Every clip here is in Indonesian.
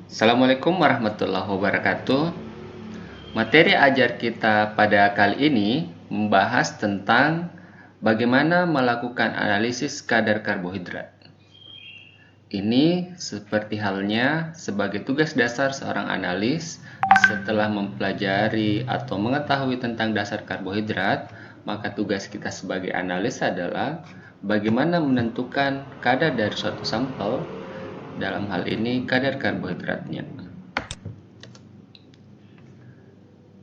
Assalamualaikum warahmatullahi wabarakatuh. Materi ajar kita pada kali ini membahas tentang bagaimana melakukan analisis kadar karbohidrat. Ini seperti halnya sebagai tugas dasar seorang analis setelah mempelajari atau mengetahui tentang dasar karbohidrat, maka tugas kita sebagai analis adalah bagaimana menentukan kadar dari suatu sampel, dalam hal ini kadar karbohidratnya.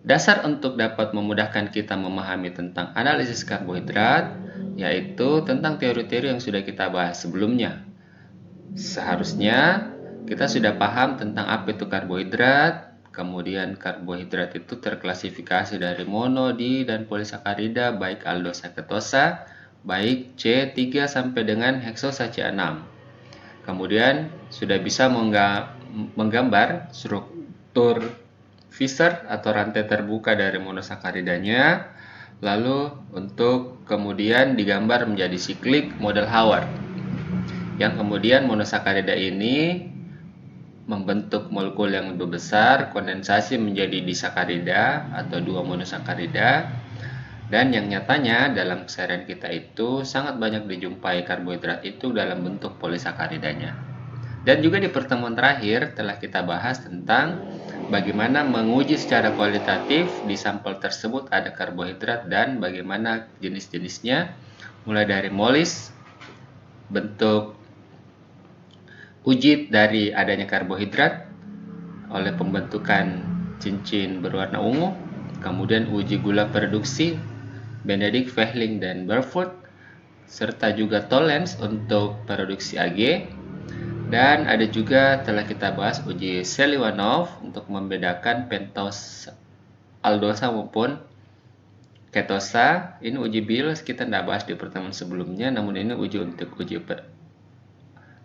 Dasar untuk dapat memudahkan kita memahami tentang analisis karbohidrat, yaitu tentang teori-teori yang sudah kita bahas sebelumnya. Seharusnya kita sudah paham tentang apa itu karbohidrat, kemudian karbohidrat itu terklasifikasi dari mono, di, dan polisakarida baik aldosa ketosa, baik C3 sampai dengan heksosa C6. Kemudian sudah bisa menggambar struktur Fischer atau rantai terbuka dari monosakaridanya, lalu untuk kemudian digambar menjadi siklik model Howard, yang kemudian monosakarida ini membentuk molekul yang lebih besar, kondensasi menjadi disakarida atau dua monosakarida, dan yang nyatanya dalam keseharian kita itu sangat banyak dijumpai karbohidrat itu dalam bentuk polisakaridanya. Dan juga di pertemuan terakhir telah kita bahas tentang bagaimana menguji secara kualitatif di sampel tersebut ada karbohidrat dan bagaimana jenis-jenisnya, mulai dari molis, bentuk uji dari adanya karbohidrat oleh pembentukan cincin berwarna ungu, kemudian uji gula produksi Benedict, Fehling, dan Burfoot, serta juga Tollens untuk produksi Ag. Dan ada juga telah kita bahas uji Seliwanov untuk membedakan pentosa, aldosa maupun ketosa. Ini uji bios kita tidak bahas di pertemuan sebelumnya, namun ini uji untuk uji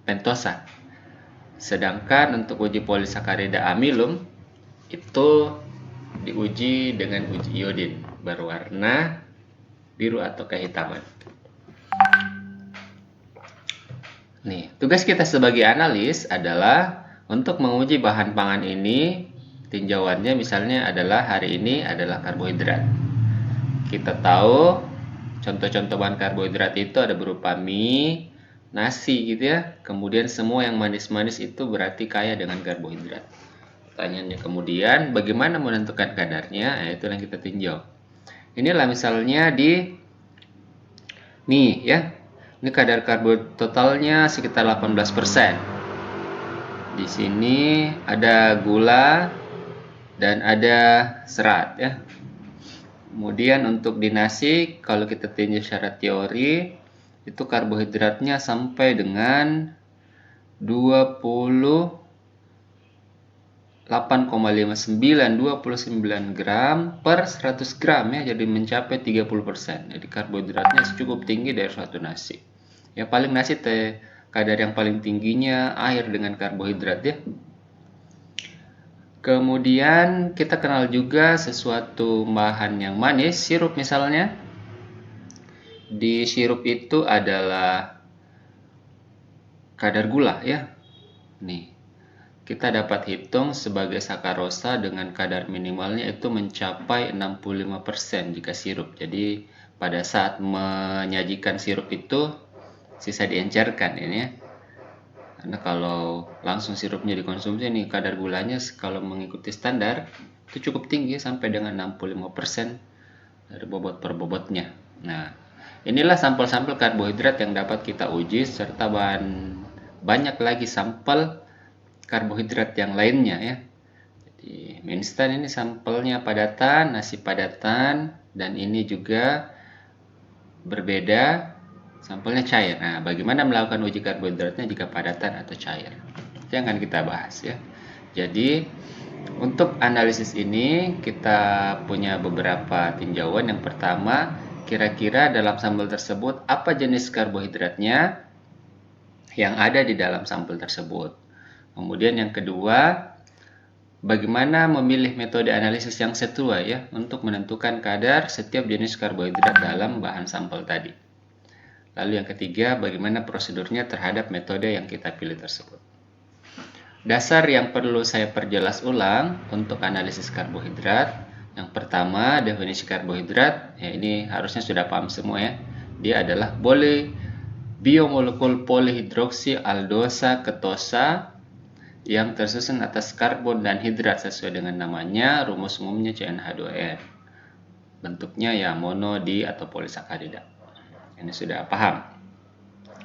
pentosa. Sedangkan untuk uji polisakarida amilum itu diuji dengan uji iodin berwarna biru atau kehitaman. Nih, tugas kita sebagai analis adalah untuk menguji bahan pangan ini. Tinjauannya misalnya adalah hari ini adalah karbohidrat. Kita tahu contoh-contoh bahan karbohidrat itu ada berupa mie, nasi gitu ya. Kemudian semua yang manis-manis itu berarti kaya dengan karbohidrat. Pertanyaannya kemudian bagaimana menentukan kadarnya? Nah, itu yang kita tinjau. Inilah misalnya di mie ya. Ini kadar karbo totalnya sekitar 18%. Di sini ada gula dan ada serat ya. Kemudian untuk di nasi, kalau kita tinjau secara teori, itu karbohidratnya sampai dengan 28,59 gram per 100 gram ya, jadi mencapai 30%. Jadi karbohidratnya cukup tinggi dari suatu nasi. Ya paling nasi kadar yang paling tingginya air dengan karbohidrat ya. Kemudian kita kenal juga sesuatu bahan yang manis, sirup misalnya. Di sirup itu adalah kadar gula ya. Nih, kita dapat hitung sebagai sakarosa dengan kadar minimalnya itu mencapai 65% jika sirup. Jadi pada saat menyajikan sirup itu sisa diencerkan ini ya. Karena kalau langsung sirupnya dikonsumsi nih kadar gulanya kalau mengikuti standar itu cukup tinggi sampai dengan 65% dari bobot per bobotnya. Nah, inilah sampel-sampel karbohidrat yang dapat kita uji serta banyak lagi sampel karbohidrat yang lainnya ya. Jadi mie instan ini sampelnya padatan, nasi padatan, dan ini juga berbeda. Sampelnya cair. Nah, bagaimana melakukan uji karbohidratnya jika padatan atau cair? Itu yang akan kita bahas ya. Jadi, untuk analisis ini kita punya beberapa tinjauan. Yang pertama, kira-kira dalam sampel tersebut apa jenis karbohidratnya yang ada di dalam sampel tersebut. Kemudian yang kedua, bagaimana memilih metode analisis yang sesuai ya untuk menentukan kadar setiap jenis karbohidrat dalam bahan sampel tadi. Lalu yang ketiga, bagaimana prosedurnya terhadap metode yang kita pilih tersebut. Dasar yang perlu saya perjelas ulang untuk analisis karbohidrat. Yang pertama, definisi karbohidrat. Ya, ini harusnya sudah paham semua ya. Dia adalah biomolekul polihidroksi aldosa ketosa yang tersusun atas karbon dan hidrat sesuai dengan namanya, rumus umumnya CnH2n. Bentuknya ya mono, di, atau polisakarida. Ini sudah paham.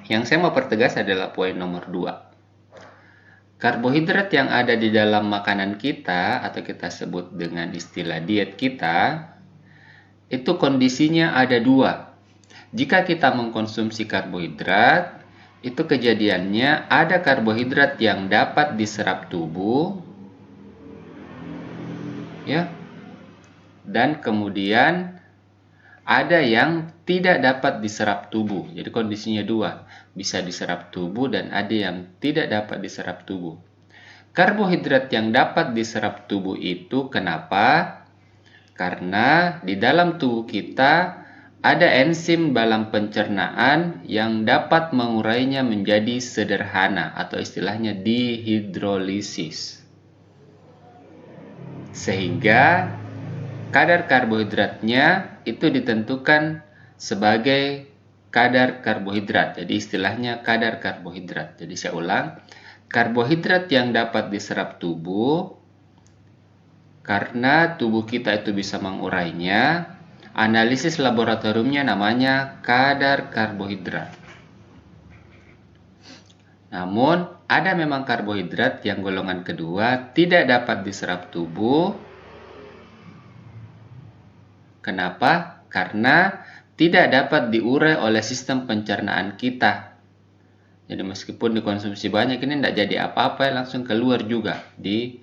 Yang saya mau pertegas adalah poin nomor 2. Karbohidrat yang ada di dalam makanan kita, atau kita sebut dengan istilah diet kita, itu kondisinya ada 2. Jika kita mengkonsumsi karbohidrat, itu kejadiannya ada karbohidrat yang dapat diserap tubuh, ya, dan kemudian ada yang tidak dapat diserap tubuh. Jadi kondisinya 2, bisa diserap tubuh dan ada yang tidak dapat diserap tubuh. Karbohidrat yang dapat diserap tubuh itu kenapa? Karena di dalam tubuh kita ada enzim dalam pencernaan yang dapat mengurainya menjadi sederhana atau istilahnya dihidrolisis. Sehingga kadar karbohidratnya itu ditentukan sebagai kadar karbohidrat. Jadi istilahnya kadar karbohidrat. Jadi saya ulang, karbohidrat yang dapat diserap tubuh karena tubuh kita itu bisa mengurainya, analisis laboratoriumnya namanya kadar karbohidrat. Namun, ada memang karbohidrat yang golongan kedua tidak dapat diserap tubuh. Kenapa? Karena tidak dapat diurai oleh sistem pencernaan kita. Jadi meskipun dikonsumsi banyak, ini tidak jadi apa-apa, langsung keluar juga di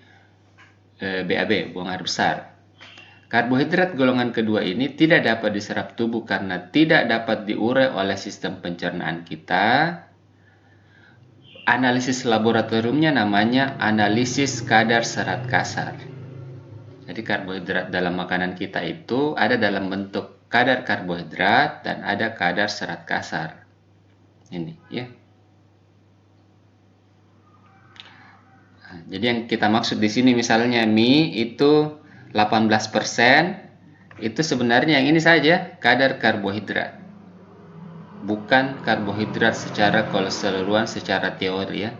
BAB, buang air besar. Karbohidrat golongan kedua ini tidak dapat diserap tubuh karena tidak dapat diurai oleh sistem pencernaan kita. Analisis laboratoriumnya namanya analisis kadar serat kasar. Jadi karbohidrat dalam makanan kita itu ada dalam bentuk kadar karbohidrat dan ada kadar serat kasar. Ini ya. Jadi yang kita maksud di sini misalnya mie itu 18%, itu sebenarnya yang ini saja kadar karbohidrat. Bukan karbohidrat secara keseluruhan secara teori ya.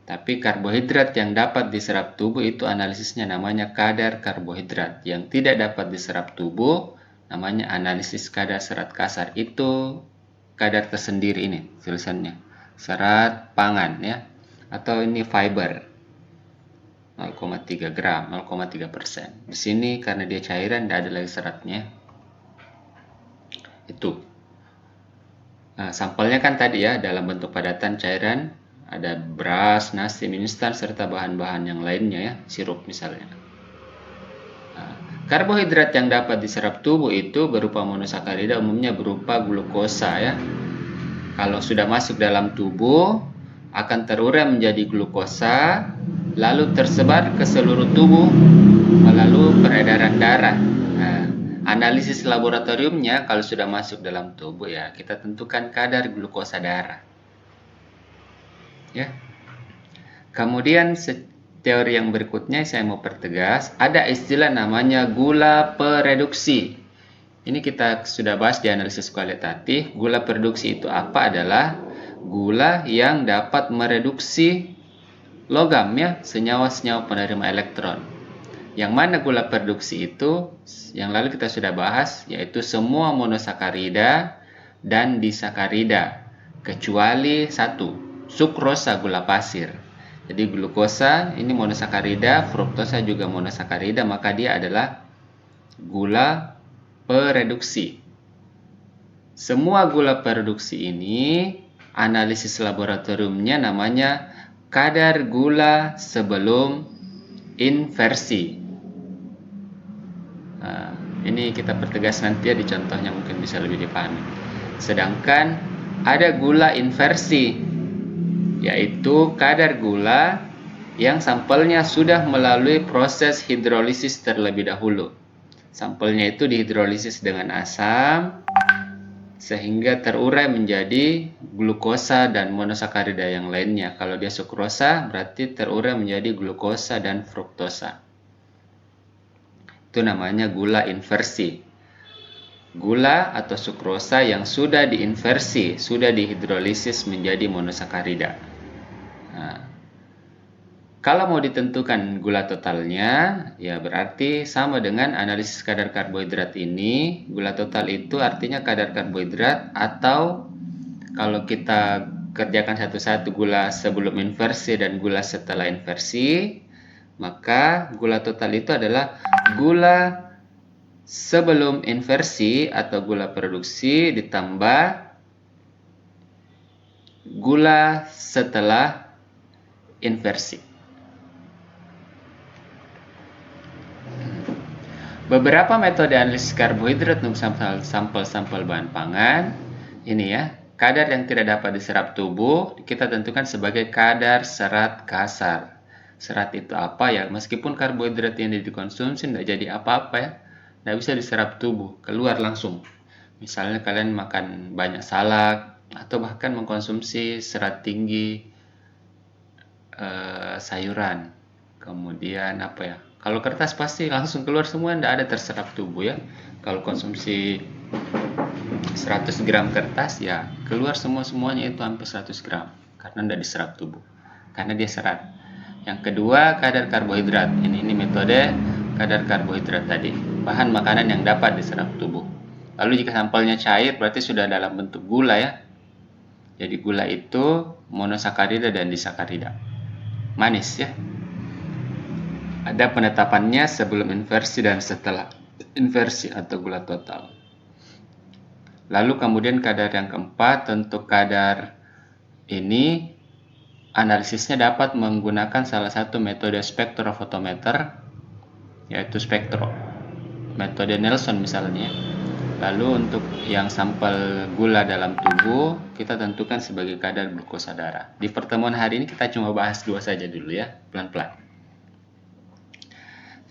Tapi karbohidrat yang dapat diserap tubuh itu analisisnya namanya kadar karbohidrat. Yang tidak dapat diserap tubuh namanya analisis kadar serat kasar. Itu kadar tersendiri ini tulisannya. Serat pangan ya. Atau ini fiber 0,3 gram, 0,3%. Di sini karena dia cairan tidak ada lagi seratnya. Itu. Nah, sampelnya kan tadi ya dalam bentuk padatan cairan, ada beras, nasi, mie instan serta bahan-bahan yang lainnya ya, sirup misalnya. Nah, karbohidrat yang dapat diserap tubuh itu berupa monosakarida, umumnya berupa glukosa ya. Kalau sudah masuk dalam tubuh akan terurai menjadi glukosa, lalu tersebar ke seluruh tubuh melalui peredaran darah. Nah, analisis laboratoriumnya kalau sudah masuk dalam tubuh ya kita tentukan kadar glukosa darah. Ya. Kemudian teori yang berikutnya saya mau pertegas, ada istilah namanya gula pereduksi. Ini kita sudah bahas di analisis kualitatif. Gula pereduksi itu apa? Adalah gula yang dapat mereduksi logam ya, senyawa-senyawa penerima elektron. Yang mana gula pereduksi itu yang lalu kita sudah bahas, yaitu semua monosakarida dan disakarida kecuali satu, sukrosa gula pasir. Jadi glukosa ini monosakarida, fruktosa juga monosakarida, maka dia adalah gula pereduksi. Semua gula pereduksi ini analisis laboratoriumnya namanya kadar gula sebelum inversi. Nah, ini kita pertegas nanti ya di contohnya mungkin bisa lebih dipahami. Sedangkan ada gula inversi, yaitu kadar gula yang sampelnya sudah melalui proses hidrolisis terlebih dahulu. Sampelnya itu dihidrolisis dengan asam, sehingga terurai menjadi glukosa dan monosakarida yang lainnya. Kalau dia sukrosa berarti terurai menjadi glukosa dan fruktosa. Itu namanya gula inversi. Gula atau sukrosa yang sudah diinversi, sudah dihidrolisis menjadi monosakarida. Nah, kalau mau ditentukan gula totalnya, ya berarti sama dengan analisis kadar karbohidrat ini. Gula total itu artinya kadar karbohidrat, atau kalau kita kerjakan satu-satu gula sebelum inversi dan gula setelah inversi, maka gula total itu adalah gula sebelum inversi atau gula produksi ditambah gula setelah inversi. Beberapa metode analisis karbohidrat untuk sampel-sampel bahan pangan ini ya. Kadar yang tidak dapat diserap tubuh kita tentukan sebagai kadar serat kasar. Serat itu apa ya? Meskipun karbohidrat yang dikonsumsi tidak jadi apa-apa ya, tidak bisa diserap tubuh, keluar langsung. Misalnya kalian makan banyak salak atau bahkan mengkonsumsi serat tinggi sayuran. Kemudian apa ya? Kalau kertas pasti langsung keluar semua, tidak ada terserap tubuh ya. Kalau konsumsi 100 gram kertas ya keluar semuanya itu hampir 100 gram karena tidak diserap tubuh, karena dia serat. Yang kedua, kadar karbohidrat. Ini metode kadar karbohidrat tadi, bahan makanan yang dapat diserap tubuh. Lalu jika sampelnya cair berarti sudah dalam bentuk gula ya. Jadi gula itu monosakarida dan disakarida, manis ya. Ada penetapannya sebelum inversi dan setelah inversi atau gula total. Lalu kemudian kadar yang keempat, untuk kadar ini analisisnya dapat menggunakan salah satu metode spektrofotometer, yaitu spektro, metode Nelson misalnya. Lalu untuk yang sampel gula dalam tubuh kita tentukan sebagai kadar glukosa darah. Di pertemuan hari ini kita cuma bahas dua saja dulu ya, pelan-pelan.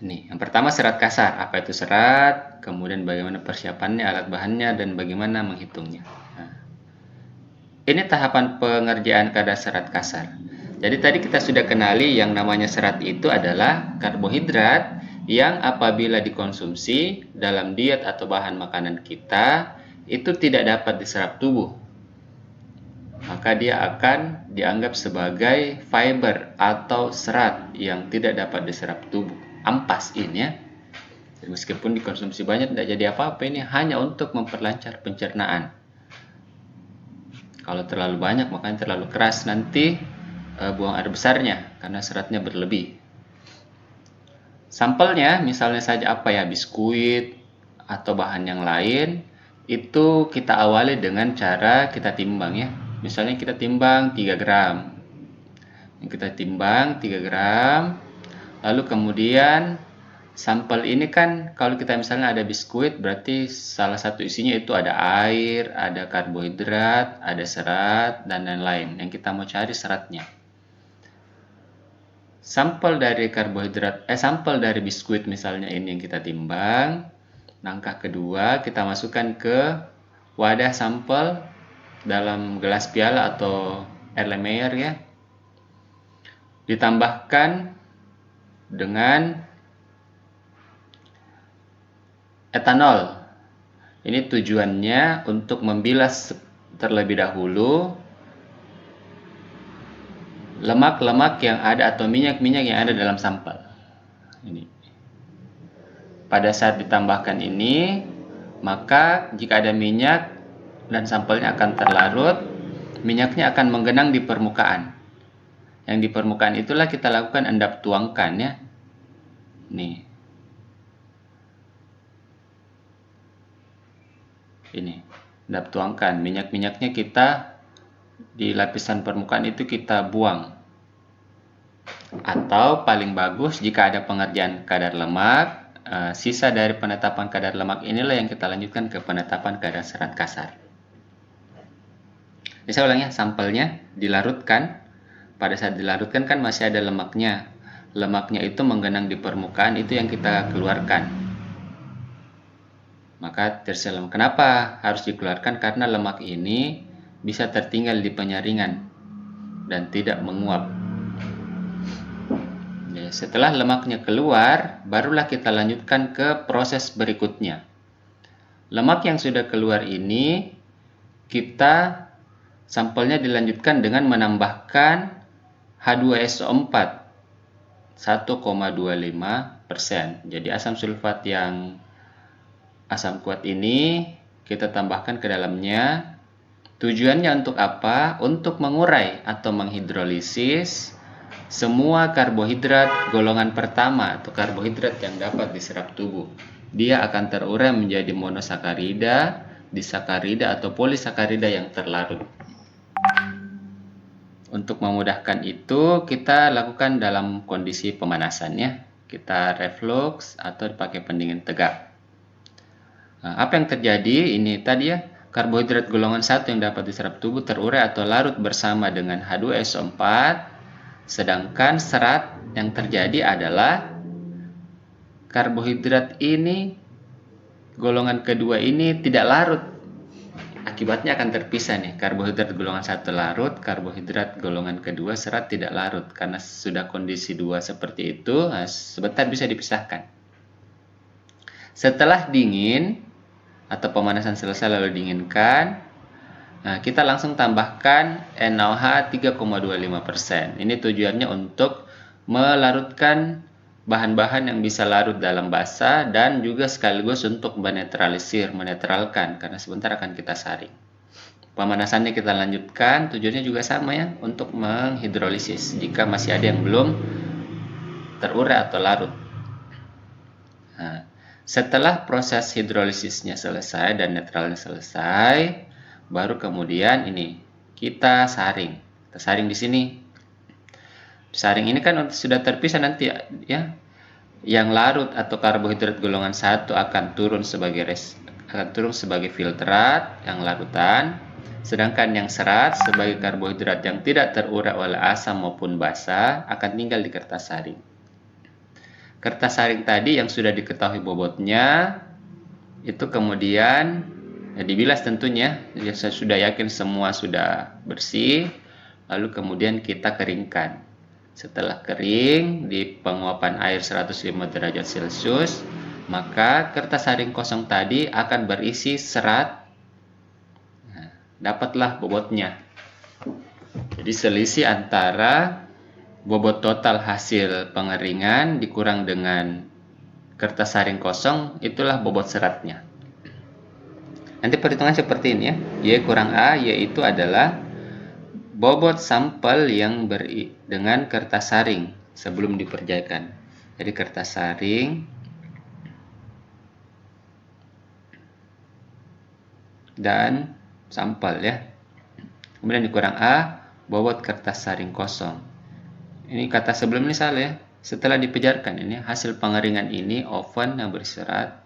Ini yang pertama, serat kasar. Apa itu serat? Kemudian bagaimana persiapannya, alat bahannya, dan bagaimana menghitungnya. Nah, ini tahapan pengerjaan kadar serat kasar. Jadi tadi kita sudah kenali yang namanya serat itu adalah karbohidrat yang apabila dikonsumsi dalam diet atau bahan makanan kita itu tidak dapat diserap tubuh. Maka dia akan dianggap sebagai fiber atau serat yang tidak dapat diserap tubuh. Ampas ini ya. Meskipun dikonsumsi banyak tidak jadi apa-apa, ini hanya untuk memperlancar pencernaan. Kalau terlalu banyak makanya terlalu keras, nanti buang air besarnya karena seratnya berlebih. Sampelnya misalnya saja apa ya, biskuit atau bahan yang lain, itu kita awali dengan cara kita timbang ya. Misalnya kita timbang 3 gram. Kita timbang 3 gram. Lalu kemudian sampel ini kan kalau kita misalnya ada biskuit berarti salah satu isinya itu ada air, ada karbohidrat, ada serat dan lain-lain. Yang kita mau cari seratnya. Sampel dari sampel dari biskuit misalnya ini yang kita timbang. Langkah kedua kita masukkan ke wadah sampel dalam gelas piala atau Erlenmeyer ya. Ditambahkan dengan etanol. Ini tujuannya untuk membilas terlebih dahulu lemak-lemak yang ada atau minyak-minyak yang ada dalam sampel. Ini. Pada saat ditambahkan ini, maka jika ada minyak dan sampelnya akan terlarut, minyaknya akan menggenang di permukaan. Yang di permukaan itulah kita lakukan endap tuangkan ya. Nih. Ini, endap tuangkan. Minyak-minyaknya kita di lapisan permukaan itu kita buang. Atau paling bagus jika ada pengerjaan kadar lemak, sisa dari penetapan kadar lemak inilah yang kita lanjutkan ke penetapan kadar serat kasar. Ini saya ulang ya, sampelnya dilarutkan. Pada saat dilarutkan kan masih ada lemaknya. Lemaknya itu menggenang di permukaan, itu yang kita keluarkan. maka terselam. Kenapa harus dikeluarkan? Karena lemak ini bisa tertinggal di penyaringan dan tidak menguap. Setelah lemaknya keluar, barulah kita lanjutkan ke proses berikutnya. Lemak yang sudah keluar ini, kita sampelnya dilanjutkan dengan menambahkan H2SO4 1,25%. Jadi asam sulfat yang asam kuat ini kita tambahkan ke dalamnya. Tujuannya untuk apa? Untuk mengurai atau menghidrolisis semua karbohidrat golongan pertama atau karbohidrat yang dapat diserap tubuh. Dia akan terurai menjadi monosakarida, disakarida atau polisakarida yang terlarut. Untuk memudahkan itu, kita lakukan dalam kondisi pemanasan ya. Kita reflux atau dipakai pendingin tegak. Nah, apa yang terjadi? Ini tadi ya, karbohidrat golongan 1 yang dapat diserap tubuh terurai atau larut bersama dengan H2SO4. Sedangkan serat yang terjadi adalah karbohidrat ini, golongan kedua ini tidak larut. Akibatnya akan terpisah nih, karbohidrat golongan 1 larut, karbohidrat golongan kedua serat tidak larut. Karena sudah kondisi 2 seperti itu, sebentar bisa dipisahkan. Setelah dingin atau pemanasan selesai lalu dinginkan, kita langsung tambahkan NaOH 3,25%. Ini tujuannya untuk melarutkan bahan-bahan yang bisa larut dalam basa dan juga sekaligus untuk menetralkan karena sebentar akan kita saring. Pemanasannya kita lanjutkan, tujuannya juga sama ya, untuk menghidrolisis jika masih ada yang belum terurai atau larut. Nah, setelah proses hidrolisisnya selesai dan netralnya selesai, baru kemudian ini kita saring. Kita saring di sini. Saring ini kan sudah terpisah nanti ya. Yang larut atau karbohidrat golongan 1 akan turun sebagai filtrat yang larutan, sedangkan yang serat sebagai karbohidrat yang tidak terurai oleh asam maupun basa akan tinggal di kertas saring. Kertas saring tadi yang sudah diketahui bobotnya itu kemudian dibilas tentunya, saya sudah yakin semua sudah bersih, lalu kemudian kita keringkan. Setelah kering di penguapan air 105 derajat Celcius, maka kertas saring kosong tadi akan berisi serat. Nah, dapatlah bobotnya. Jadi selisih antara bobot total hasil pengeringan dikurang dengan kertas saring kosong, itulah bobot seratnya. Nanti perhitungan seperti ini ya, Y kurang A, yaitu adalah bobot sampel yang dengan kertas saring sebelum diperjakan. Jadi kertas saring dan sampel ya. Kemudian dikurang A, bobot kertas saring kosong. Ini kata sebelum ini salah ya. Setelah dipejarkan ini hasil pengeringan ini oven yang berserat.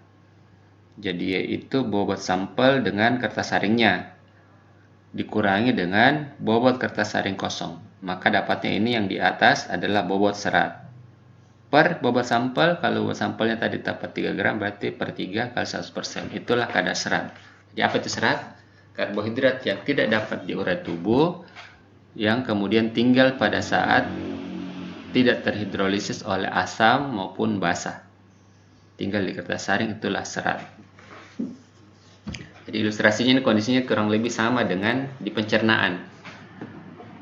Jadi yaitu bobot sampel dengan kertas saringnya dikurangi dengan bobot kertas saring kosong. Maka dapatnya ini yang di atas adalah bobot serat. Per bobot sampel, kalau bobot sampelnya tadi dapat 3 gram berarti per 3 kali 100%. Itulah kadar serat. Jadi apa itu serat? Karbohidrat yang tidak dapat diurai tubuh yang kemudian tinggal pada saat tidak terhidrolisis oleh asam maupun basa. Tinggal di kertas saring, itulah serat. Jadi ilustrasinya ini kondisinya kurang lebih sama dengan di pencernaan.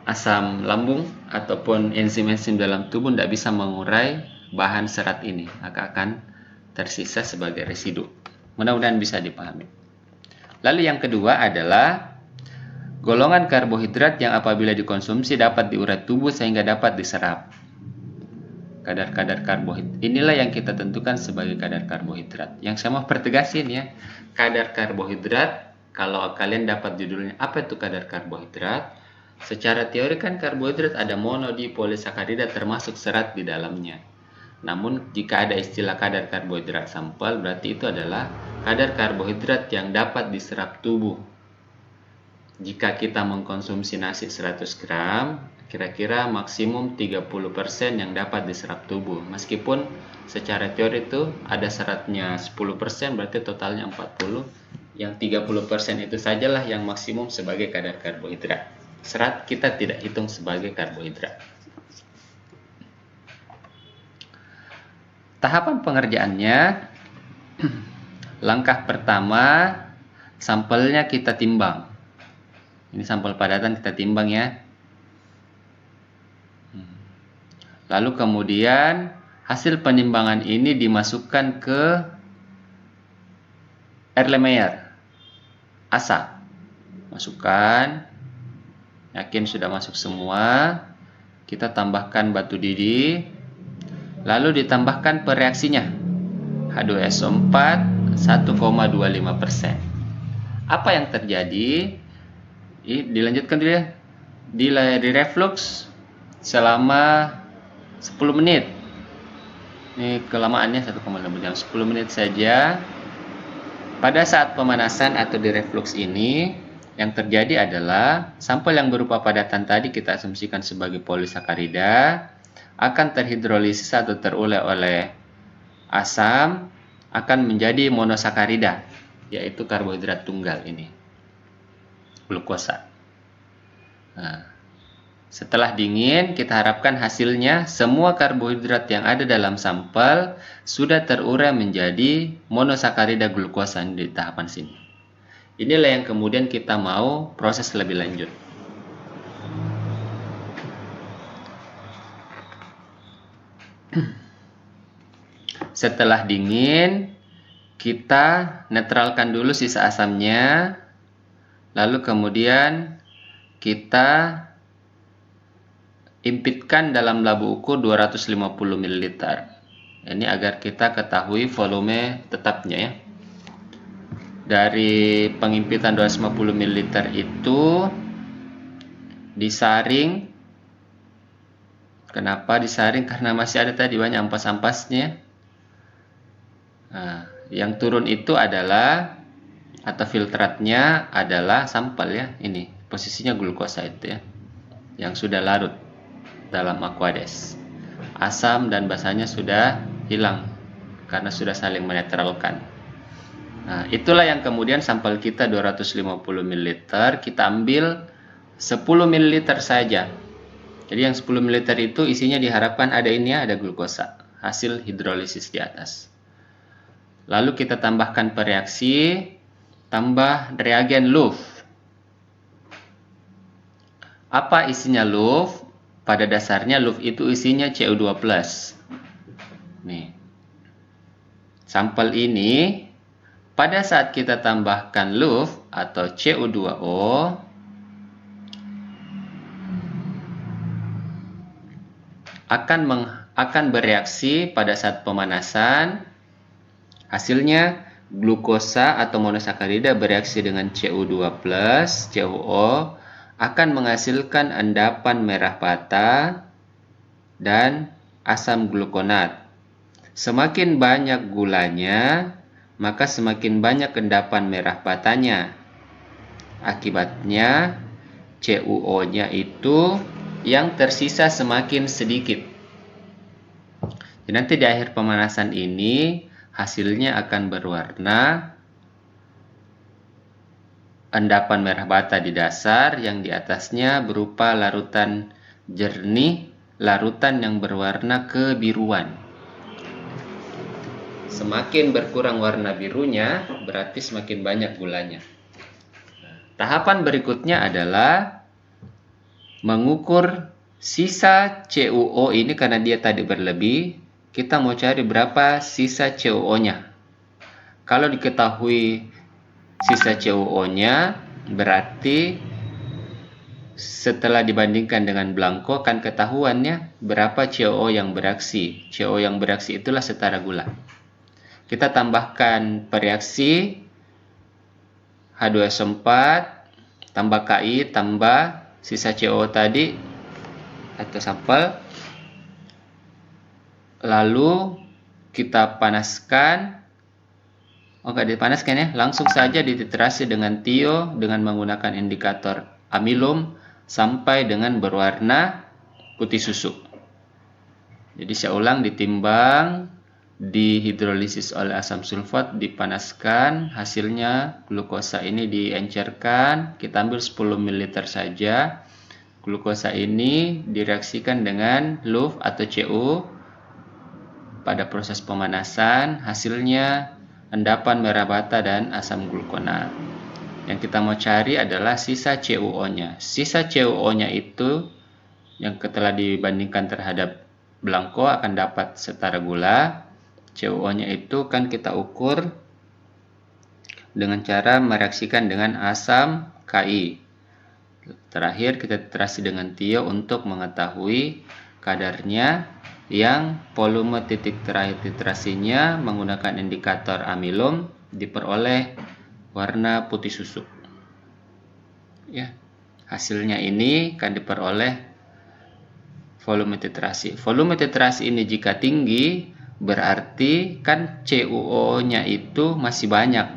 Asam lambung ataupun enzim-enzim dalam tubuh tidak bisa mengurai bahan serat ini, maka akan tersisa sebagai residu. Mudah-mudahan bisa dipahami. Lalu yang kedua adalah golongan karbohidrat yang apabila dikonsumsi dapat diurai tubuh sehingga dapat diserap. Kadar-kadar karbohidrat. Inilah yang kita tentukan sebagai kadar karbohidrat. Yang saya mau pertegasin ya, kadar karbohidrat, kalau kalian dapat judulnya apa itu kadar karbohidrat? Secara teori kan karbohidrat ada monodipolisakarida termasuk serat di dalamnya. Namun jika ada istilah kadar karbohidrat sampel, berarti itu adalah kadar karbohidrat yang dapat diserap tubuh. jika kita mengkonsumsi nasi 100 gram, kira-kira maksimum 30% yang dapat diserap tubuh. Meskipun secara teori itu ada seratnya 10%, berarti totalnya 40. Yang 30% itu sajalah yang maksimum sebagai kadar karbohidrat. Serat kita tidak hitung sebagai karbohidrat. Tahapan pengerjaannya, langkah pertama, sampelnya kita timbang. Ini sampel padatan kita timbang ya. Lalu kemudian hasil penimbangan ini dimasukkan ke Erlenmeyer. Asa. Masukkan. Yakin sudah masuk semua. Kita tambahkan batu didih. Lalu ditambahkan pereaksinya. H2SO4 1,25%. Apa yang terjadi? Dilanjutkan dulu ya. Di reflux selama 10 menit. Ini kelamaannya 1,5 jam. 10 menit saja. Pada saat pemanasan atau di reflux ini, yang terjadi adalah sampel yang berupa padatan tadi kita asumsikan sebagai polisakarida akan terhidrolisis atau terurai oleh asam akan menjadi monosakarida, yaitu karbohidrat tunggal ini, glukosa. Nah, setelah dingin, kita harapkan hasilnya semua karbohidrat yang ada dalam sampel sudah terurai menjadi monosakarida glukosa di tahapan sini. Inilah yang kemudian kita mau proses lebih lanjut. Setelah dingin, kita netralkan dulu sisa asamnya, lalu kemudian kita impitkan dalam labu ukur 250 ml. Ini agar kita ketahui volume tetapnya ya. Dari pengimpitan 250 ml itu disaring. Kenapa disaring? Karena masih ada tadi banyak ampas-ampasnya. Nah, yang turun itu adalah atau filtratnya adalah sampel ya. Ini posisinya glukosa itu ya, yang sudah larut dalam aqueous. Asam dan basanya sudah hilang karena sudah saling menetralkan. Nah, itulah yang kemudian sampel kita 250 ml, kita ambil 10 ml saja. Jadi yang 10 ml itu isinya diharapkan ada ini ya, ada glukosa, hasil hidrolisis di atas. Lalu kita tambahkan pereaksi, tambah reagen LUF. Apa isinya LUF? Pada dasarnya LUF itu isinya CO2+. Nih. Sampel ini pada saat kita tambahkan LUF atau CO2O, akan bereaksi pada saat pemanasan. Hasilnya glukosa atau monosakarida bereaksi dengan CO2+, COO, akan menghasilkan endapan merah bata dan asam glukonat. Semakin banyak gulanya, maka semakin banyak endapan merah batanya. Akibatnya CuO-nya itu yang tersisa semakin sedikit. Jadi nanti di akhir pemanasan ini hasilnya akan berwarna endapan merah bata di dasar, yang di atasnya berupa larutan jernih, larutan yang berwarna kebiruan. Semakin berkurang warna birunya, berarti semakin banyak gulanya. Tahapan berikutnya adalah mengukur sisa CuO ini, karena dia tadi berlebih, kita mau cari berapa sisa CuO-nya. Kalau diketahui sisa CuO-nya, berarti setelah dibandingkan dengan blanko akan ketahuannya berapa CuO yang bereaksi. CuO yang bereaksi itulah setara gula. Kita tambahkan pereaksi H2SO4 tambah Ki tambah sisa CuO tadi atau sampel. Lalu kita panaskan Oh, nggak dipanaskan ya, langsung saja dititrasi dengan Tio dengan menggunakan indikator amilum sampai dengan berwarna putih susu. Jadi saya ulang, ditimbang, dihidrolisis oleh asam sulfat, dipanaskan, hasilnya glukosa ini diencerkan, kita ambil 10 ml saja. Glukosa ini direaksikan dengan LUF atau CU pada proses pemanasan, hasilnya endapan merah bata dan asam glukona. Yang kita mau cari adalah sisa CuO-nya. Sisa CuO-nya itu yang telah dibandingkan terhadap belangko akan dapat setara gula. CuO-nya itu kan kita ukur dengan cara mereaksikan dengan asam Ki. Terakhir kita titrasi dengan Tio untuk mengetahui kadarnya, yang volume titik terakhir titrasinya menggunakan indikator amilum diperoleh warna putih susu. Ya, hasilnya ini akan diperoleh volume titrasi. Volume titrasi ini jika tinggi berarti kan CuO-nya itu masih banyak,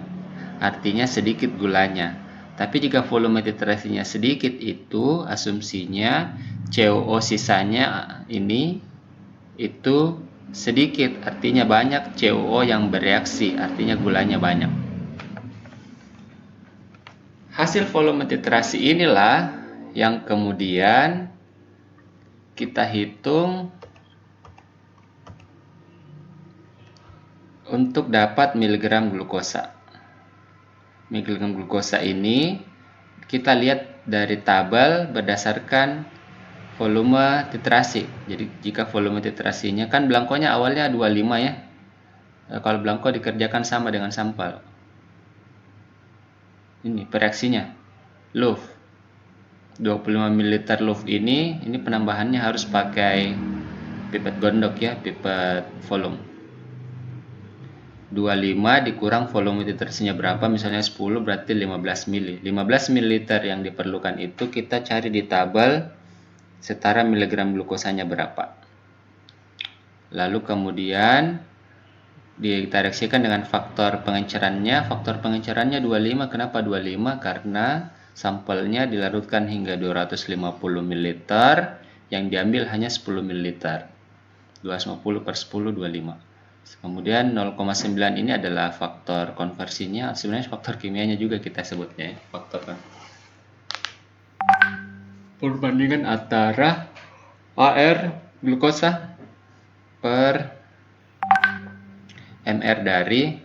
artinya sedikit gulanya. Tapi jika volume titrasinya sedikit, itu asumsinya CuO sisanya ini itu sedikit, artinya banyak CuO yang bereaksi, artinya gulanya banyak. Hasil volume titrasi inilah yang kemudian kita hitung untuk dapat miligram glukosa. Miligram glukosa ini kita lihat dari tabel berdasarkan volume titrasi. Jadi jika volume titrasinya kan belangkonya awalnya 25 ya. Kalau belangko dikerjakan sama dengan sampel. Ini pereaksinya. LUF 25 ml LUF ini penambahannya harus pakai pipet gondok ya, pipet volume. 25 dikurang volume titrasinya berapa, misalnya 10 berarti 15 ml. 15 ml yang diperlukan itu kita cari di tabel setara miligram glukosanya berapa. Lalu kemudian kita reaksikan dengan faktor pengencerannya. Faktor pengencerannya 25. Kenapa 25? Karena sampelnya dilarutkan hingga 250 ml, yang diambil hanya 10 ml. 250 per 10, 25. Kemudian 0,9 ini adalah faktor konversinya, sebenarnya faktor kimianya juga kita sebutnya ya, faktor perbandingan antara AR glukosa per MR dari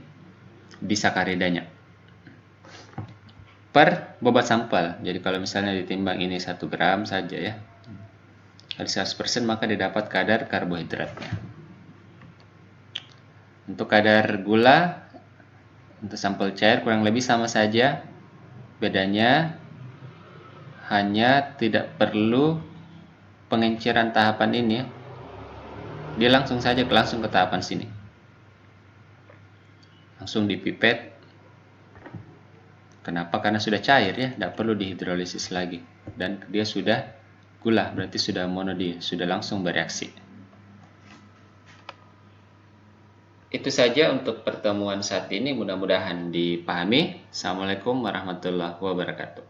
disakaridanya per bobot sampel. Jadi kalau misalnya ditimbang ini 1 gram saja ya, dari 100%, maka didapat kadar karbohidratnya. Untuk kadar gula untuk sampel cair kurang lebih sama saja, bedanya hanya tidak perlu pengenceran tahapan ini ya. Dia langsung saja ke tahapan sini, langsung dipipet. Kenapa? Karena sudah cair ya, tidak perlu dihidrolisis lagi, dan dia sudah gula, berarti sudah monodi, sudah langsung bereaksi. Itu saja untuk pertemuan saat ini, mudah-mudahan dipahami. Assalamualaikum warahmatullahi wabarakatuh.